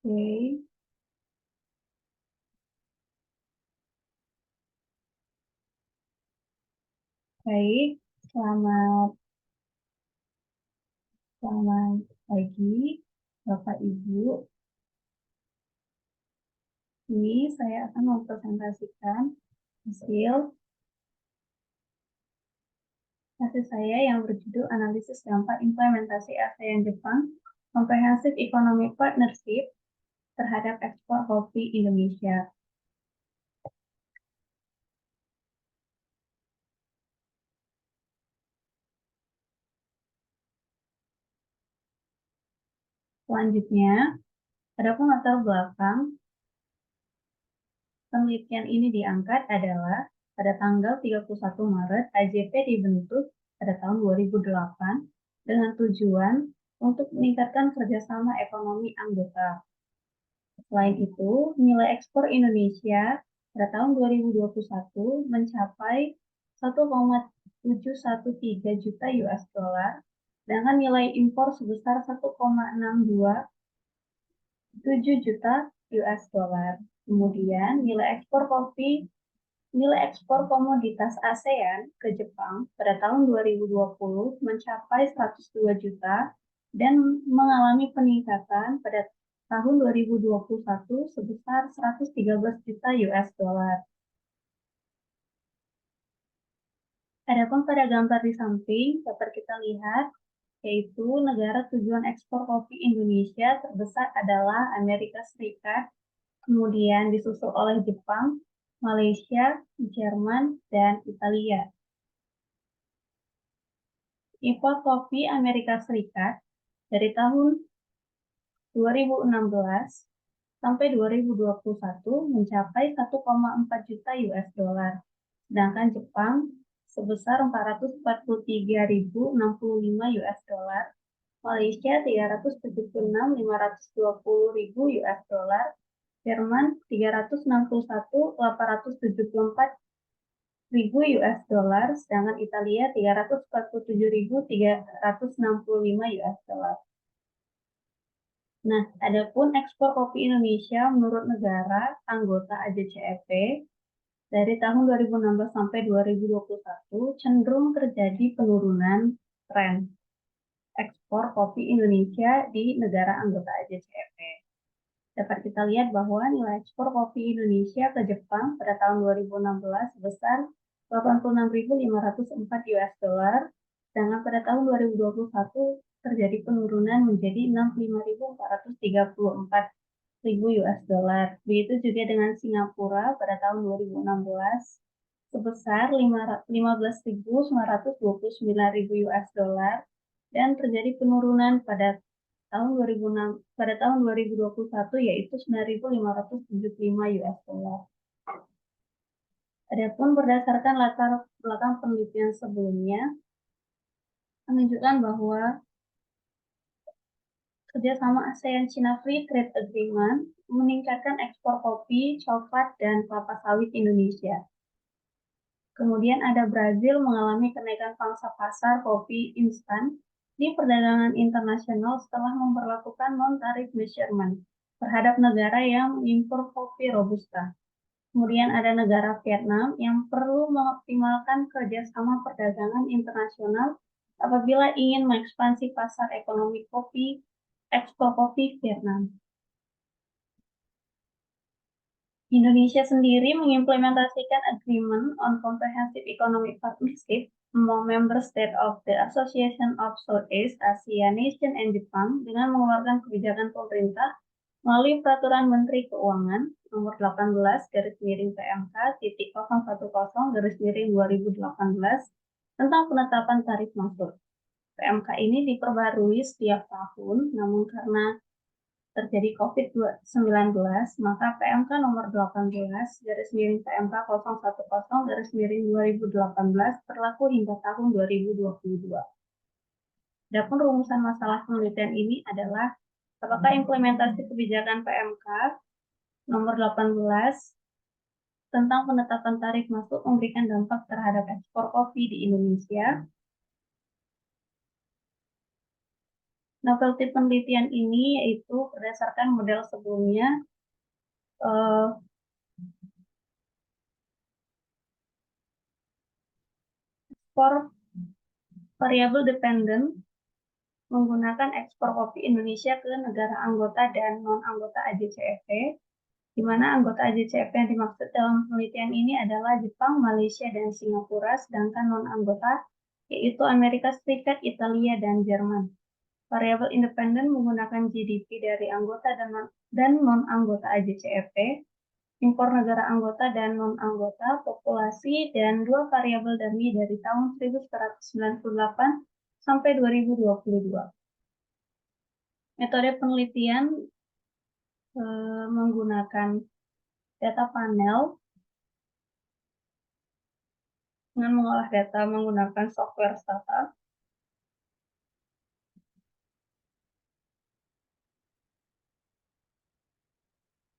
Oke, baik. Selamat, selamat pagi, Bapak Ibu. Ini saya akan mempresentasikan hasil saya yang berjudul Analisis Dampak Implementasi ASEAN Jepang Comprehensive Economic Partnership terhadap ekspor kopi Indonesia. Selanjutnya, adapun latar belakang penelitian ini diangkat adalah pada tanggal 31 Maret, AJP dibentuk pada tahun 2008 dengan tujuan untuk meningkatkan kerjasama ekonomi anggota. Selain itu, nilai ekspor Indonesia pada tahun 2021 mencapai 1,713 juta US dollar, dengan nilai impor sebesar 1,627 juta US dollar. Kemudian nilai ekspor komoditas ASEAN ke Jepang pada tahun 2020 mencapai 102 juta dan mengalami peningkatan pada tahun 2021 sebesar 113 juta US dollar. Adapun pada gambar di samping dapat kita lihat yaitu negara tujuan ekspor kopi Indonesia terbesar adalah Amerika Serikat, kemudian disusul oleh Jepang, Malaysia, Jerman, dan Italia. Impor kopi Amerika Serikat dari tahun 2016 sampai 2021 mencapai 1,4 juta US dollar, sedangkan Jepang sebesar 443.065 US dollar, Malaysia 376.520.000 US dollar, Jerman 361.874.000 US dollar, sedangkan Italia 347.365 US dollar. Nah, adapun ekspor kopi Indonesia menurut negara anggota AJCEP dari tahun 2016 sampai 2021 cenderung terjadi penurunan tren ekspor kopi Indonesia di negara anggota AJCEP. Dapat kita lihat bahwa nilai ekspor kopi Indonesia ke Jepang pada tahun 2016 sebesar 86.504 US dollar, sedangkan pada tahun 2021 terjadi penurunan menjadi 65.434 ribu US dollar. Begitu juga dengan Singapura pada tahun 2016 sebesar 15.929 ribu US dollar dan terjadi penurunan pada tahun 2021 yaitu 9.575 US dollar. Adapun berdasarkan latar belakang penelitian sebelumnya menunjukkan bahwa kerjasama ASEAN-China Free Trade Agreement meningkatkan ekspor kopi, coklat, dan kelapa sawit Indonesia. Kemudian ada Brazil mengalami kenaikan pangsa pasar kopi instan di perdagangan internasional setelah memperlakukan non-tarif measurement terhadap negara yang mengimpor kopi Robusta. Kemudian ada negara Vietnam yang perlu mengoptimalkan kerjasama perdagangan internasional apabila ingin mengekspansi pasar ekonomi kopi, ekspor kopi Vietnam. Indonesia sendiri mengimplementasikan Agreement on Comprehensive Economic Partnership among member state of the Association of Southeast Asia Nation and Jepang dengan mengeluarkan kebijakan pemerintah melalui Peraturan Menteri Keuangan nomor 18 PMK titik 010 2018 tentang penetapan tarif masuk. PMK ini diperbarui setiap tahun, namun karena terjadi COVID-19, maka PMK nomor 18 PMK 010 2018 berlaku hingga tahun 2022. Adapun rumusan masalah penelitian ini adalah apakah implementasi kebijakan PMK nomor 18 tentang penetapan tarif masuk memberikan dampak terhadap ekspor kopi di Indonesia. Novelty penelitian ini yaitu berdasarkan model sebelumnya, ekspor variable dependent menggunakan ekspor kopi Indonesia ke negara anggota dan non-anggota AJCFT, di mana anggota AJCFT yang dimaksud dalam penelitian ini adalah Jepang, Malaysia, dan Singapura, sedangkan non-anggota yaitu Amerika Serikat, Italia, dan Jerman. Variabel independen menggunakan GDP dari anggota dan non-anggota AJCFT, impor negara anggota dan non-anggota, populasi, dan dua variabel dummy dari tahun 1998 sampai 2022. Metode penelitian menggunakan data panel dengan mengolah data menggunakan software startup.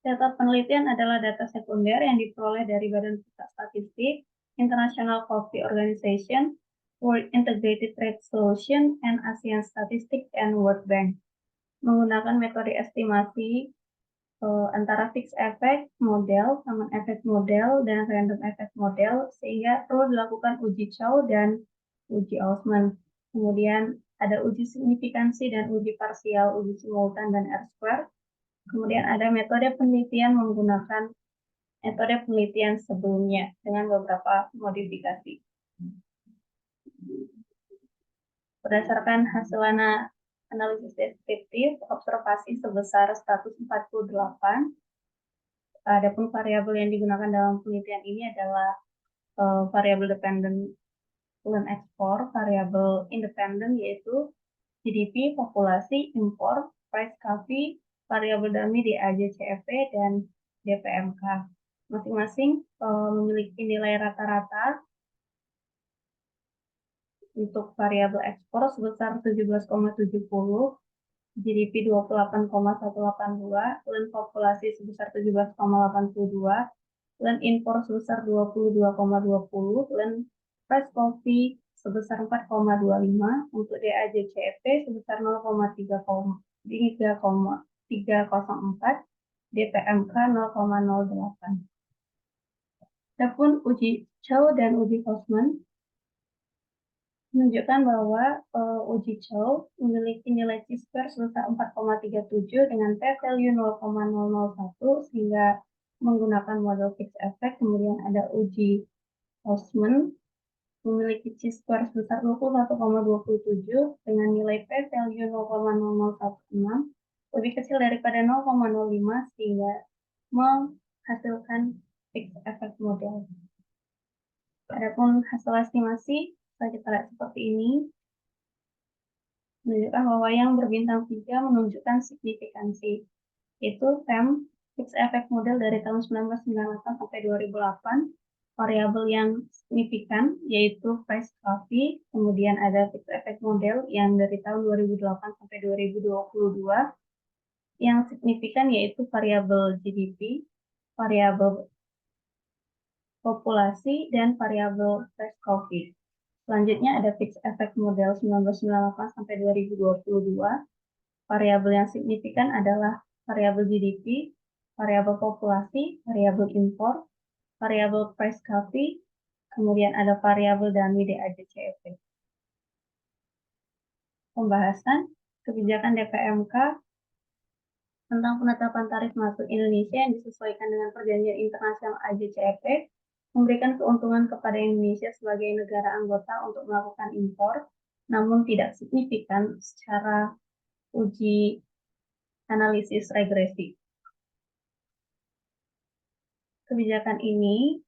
Data penelitian adalah data sekunder yang diperoleh dari Badan Pusat Statistik, International Coffee Organization, World Integrated Trade Solution, and ASEAN Statistics and World Bank. Menggunakan metode estimasi antara fixed effect model, common effect model, dan random effect model, sehingga perlu dilakukan uji Chow dan uji Osman. Kemudian ada uji signifikansi dan uji parsial, uji simultan, dan R-square. Kemudian ada metode penelitian menggunakan metode penelitian sebelumnya dengan beberapa modifikasi. Berdasarkan hasil analisis deskriptif, observasi sebesar 148, adapun variabel yang digunakan dalam penelitian ini adalah variabel dependent bulan ekspor, variabel independen yaitu GDP, populasi, impor, price coffee, variabel dummy di AJCFT, dan DPMK. Masing-masing memiliki nilai rata-rata untuk variabel ekspor sebesar 17,70, GDP 28,182, dan populasi sebesar 17,82, dan impor sebesar 22,20, dan price coffee sebesar 4,25, untuk DAJCFT sebesar 0,304, DPMK 0,08. Adapun uji Chow dan uji Osman menunjukkan bahwa uji Chow memiliki nilai chi-square sebesar 4,37 dengan p-value 0,001 sehingga menggunakan model fixed effect. Kemudian ada uji Osman memiliki chi-square sebesar 21,27 dengan nilai p-value 0,0016 lebih kecil daripada 0,05 sehingga menghasilkan fixed effect model. Adapun hasil estimasi kita lihat seperti ini, menunjukkan bahwa yang berbintang 3 menunjukkan signifikansi, yaitu TEM, fixed effect model dari tahun 1998 sampai 2008, variabel yang signifikan yaitu price coffee, kemudian ada fixed effect model yang dari tahun 2008 sampai 2022, yang signifikan yaitu variabel GDP, variabel populasi, dan variabel price coffee. Selanjutnya ada fixed effect model 1998 sampai 2022. Variabel yang signifikan adalah variabel GDP, variabel populasi, variabel impor, variabel price coffee, kemudian ada variabel dummy DAJCFT. Pembahasan kebijakan DPMK tentang penetapan tarif masuk Indonesia yang disesuaikan dengan perjanjian internasional AJCFT memberikan keuntungan kepada Indonesia sebagai negara anggota untuk melakukan impor, namun tidak signifikan secara uji analisis regresi. Kebijakan ini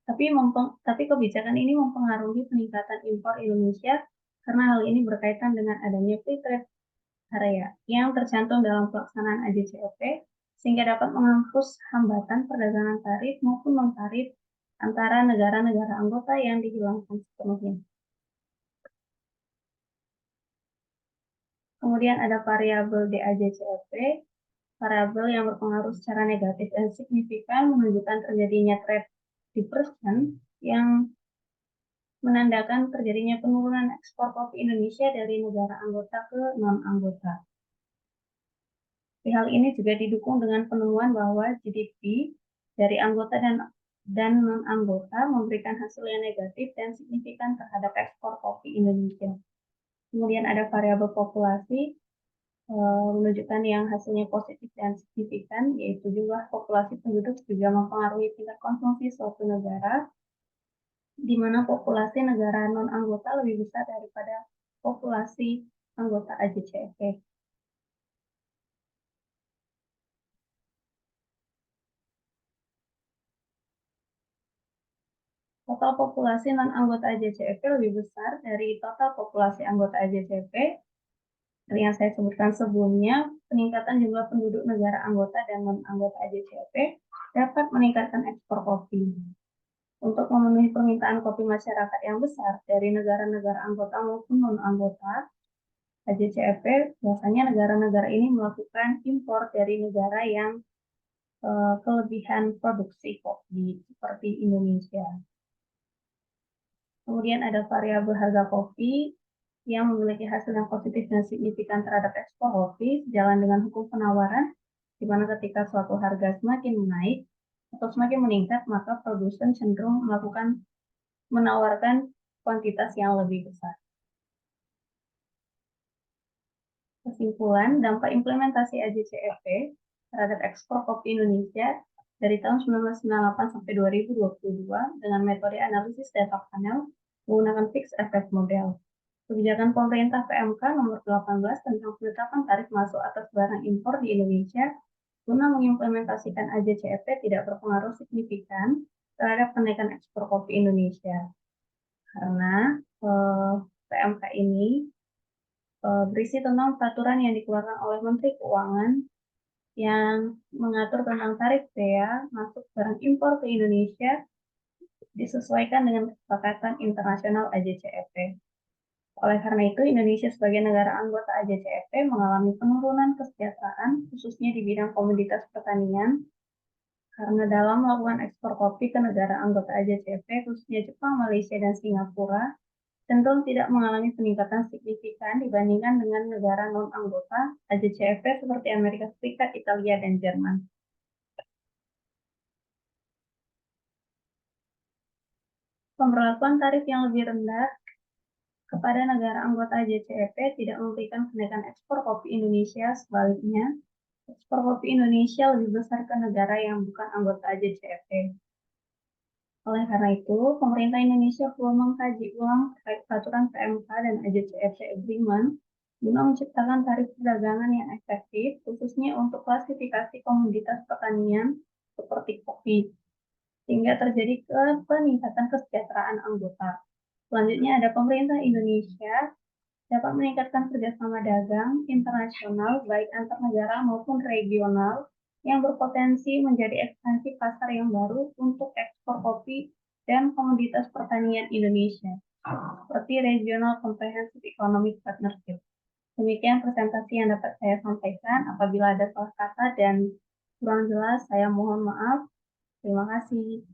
tapi kebijakan ini mempengaruhi peningkatan impor Indonesia karena hal ini berkaitan dengan adanya free trade area yang tercantum dalam pelaksanaan AJCFT sehingga dapat menghapus hambatan perdagangan tarif maupun non-tarif antara negara-negara anggota yang dihilangkan sepenuhnya. Kemudian ada variabel DAJCFT, variabel yang berpengaruh secara negatif dan signifikan menunjukkan terjadinya trade diversion yang menandakan terjadinya penurunan ekspor kopi Indonesia dari negara anggota ke non-anggota. Hal ini juga didukung dengan penemuan bahwa GDP dari anggota dan non-anggota memberikan hasil yang negatif dan signifikan terhadap ekspor kopi Indonesia. Kemudian ada variabel populasi menunjukkan yang hasilnya positif dan signifikan, yaitu jumlah populasi penduduk juga mempengaruhi tingkat konsumsi suatu negara, di mana populasi negara non-anggota lebih besar daripada populasi anggota AJCFT. Total populasi non-anggota AJCFT lebih besar dari total populasi anggota AJCFT. Seperti yang saya sebutkan sebelumnya, peningkatan jumlah penduduk negara anggota dan non-anggota AJCFT dapat meningkatkan ekspor kopi. Untuk memenuhi permintaan kopi masyarakat yang besar dari negara-negara anggota maupun non-anggota AJCFT, biasanya negara-negara ini melakukan impor dari negara yang kelebihan produksi kopi seperti Indonesia. Kemudian ada variabel harga kopi yang memiliki hasil yang positif dan signifikan terhadap ekspor kopi sejalan dengan hukum penawaran, di mana ketika suatu harga semakin naik atau semakin meningkat, maka produsen cenderung menawarkan kuantitas yang lebih besar. Kesimpulan, dampak implementasi AJCFT terhadap ekspor kopi Indonesia dari tahun 1998 sampai 2022 dengan metode analisis data panel menggunakan fixed effect model. Kebijakan pemerintah PMK nomor 18 tentang penetapan tarif masuk atas barang impor di Indonesia guna mengimplementasikan AJCFT tidak berpengaruh signifikan terhadap kenaikan ekspor kopi Indonesia. Karena PMK ini berisi tentang peraturan yang dikeluarkan oleh Menteri Keuangan yang mengatur tentang tarif bea masuk barang impor ke Indonesia disesuaikan dengan kesepakatan internasional AJCFT. Oleh karena itu, Indonesia sebagai negara anggota AJCFT mengalami penurunan kesejahteraan, khususnya di bidang komoditas pertanian, karena dalam melakukan ekspor kopi ke negara anggota AJCFT, khususnya Jepang, Malaysia, dan Singapura, cenderung tidak mengalami peningkatan signifikan dibandingkan dengan negara non-anggota AJCFT seperti Amerika Serikat, Italia, dan Jerman. Pemberlakuan tarif yang lebih rendah kepada negara anggota AJCFT tidak memberikan kenaikan ekspor kopi Indonesia, sebaliknya, ekspor kopi Indonesia lebih besar ke negara yang bukan anggota AJCFT. Oleh karena itu, pemerintah Indonesia perlu mengkaji ulang terkait peraturan PMK dan AJCFT Agreement guna menciptakan tarif perdagangan yang efektif, khususnya untuk klasifikasi komoditas pertanian seperti kopi, sehingga terjadi peningkatan kesejahteraan anggota. Selanjutnya ada pemerintah Indonesia dapat meningkatkan kerjasama dagang internasional baik antar negara maupun regional yang berpotensi menjadi ekspansi pasar yang baru untuk ekspor kopi dan komoditas pertanian Indonesia, seperti Regional Comprehensive Economic Partnership. Demikian presentasi yang dapat saya sampaikan. Apabila ada salah kata dan kurang jelas, saya mohon maaf. Terima kasih.